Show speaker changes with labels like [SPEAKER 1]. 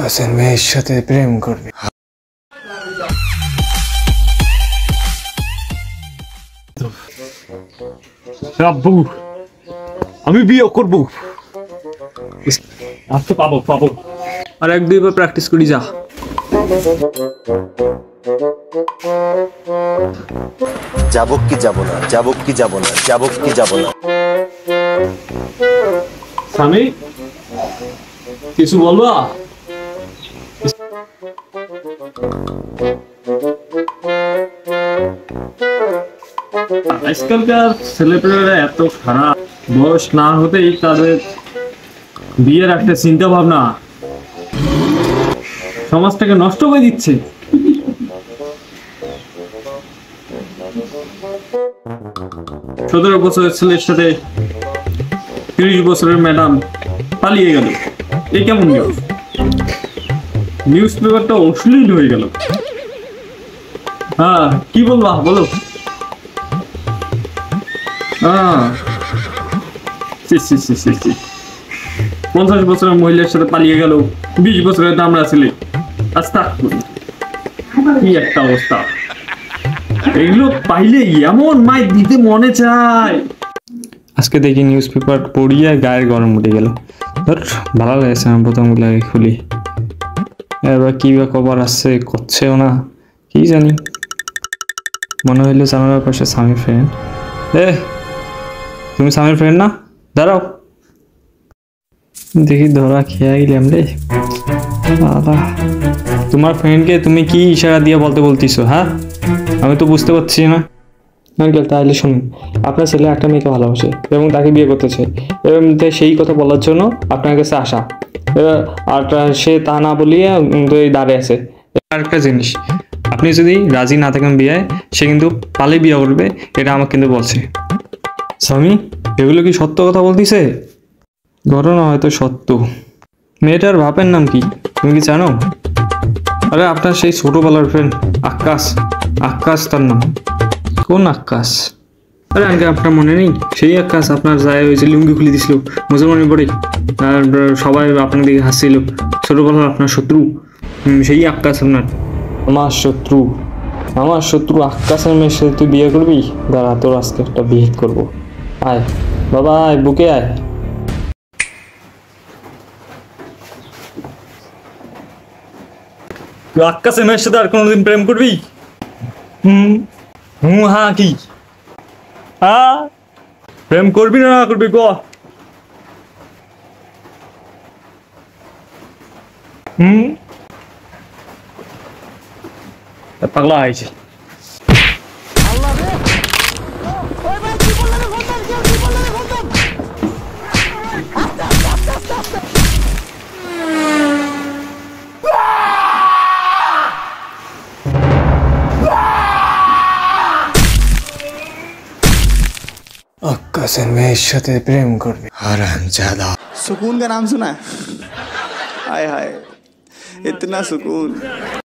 [SPEAKER 1] আকাশের মেয়ের সাথে প্রেম করবি?
[SPEAKER 2] আব্বু, আমি বিয়ে করবো। আচ্ছা, পাবো পাবো। আর এক দুইবার প্র্যাকটিস করি যা।
[SPEAKER 3] যাবো কি যাবো না, যাবো কি যাবো না, যাবো কি যাবো না।
[SPEAKER 2] স্বামী, কিছু বলবা? আজকালকার ছেলেপেলেরা এত খারাপ, বয়স না হতেই তাদের বিয়ের একটা চিন্তা ভাবনা সমাজটাকে নষ্ট করে দিচ্ছে। 17 বছরের ছেলের সাথে 30 বছরের ম্যাডাম পালিয়ে গেল, এই কেমন নিউজ? নিউজ পেপারটা অশ্লীল হয়ে গেল। হ্যাঁ, কি বলবা বলো? 50 বছরের মহিলার সাথে পালিয়ে গেল 20 বছরের দামড়া ছেলে। আস্তা কি একটা অবস্থা! এগুলো পাইলে এমন মাই দিতে মনে চায়।
[SPEAKER 1] আজকে দেখি নিউজ পেপার পড়িয়া গায়ের গরম উঠে গেল। ধর, ভালো লাগছে আমার প্রথমগুলো খুলি। এবার কি বা খবর আসছে, করছেও না, কি জানি। মনে হইলো জানালার পাশে স্বামীর ফ্রেন্ড। তুমি স্বামীর ফ্রেন্ড না? দাঁড়াও দেখি, ধরা খেয়ে গেলাম রে। তোমার ফ্রেন্ডকে তুমি কি ইশারা দিয়ে বলতেছো? হ্যাঁ, আমি তো বুঝতে পারছি না। আঙ্কেল, তাহলে শুনুন, আপনার ছেলে একটা মেয়েকে ভালোবাসে এবং তাকে বিয়ে করতে চায়, এবং সেই কথা বলার জন্য আপনার কাছে আসা। আর সে তা না বলিয়ে দাঁড়িয়ে আছে। আর একটা জিনিস, আপনি যদি রাজি না থাকেন বিয়ে, সে কিন্তু পালিয়ে বিয়ে করবে, এটা আমাকে কিন্তু বলছে। স্বামী, এগুলো কি সত্য কথা বলতিছে? ঘটনা হয়তো সত্য। মেয়েটার বাপের নাম কি তুমি কি জানো? আরে আপনার সেই ছোটবেলার ফ্রেন্ড আকাশ। আকাশ তার নাম। কোন আকাশ? আরে আগে আপনার মনে নেই? সেই আকাশ আপনার যায় ওই যে লুঙ্গি খুলে দিছিল মুসলমানের পরে, আর সবাই আপনার দিকে হাসছিল। ছোটবেলার আপনার শত্রু, সেই আকাশ আপনার। আমার শত্রু? আমার শত্রু আকাশের মেয়ের সাথে তুই বিয়ে করবি? দাঁড়া, তোর আজকে একটা বিয়ে করবো। আয় বাবা, আয়, বুকে আয়।
[SPEAKER 2] তুই আকাশের মেয়ের সাথে আর কোনোদিন প্রেম করবি? হ্যাঁ, কি হ্যাঁ, প্রেম করবি না করবি ক? পাগলা হয়েছে।
[SPEAKER 1] আকাশের মেয়ের সাথে প্রেম করবি?
[SPEAKER 3] हरामजादा।
[SPEAKER 4] सुकून का नाम सुना है? हाय हाय, इतना सुकून।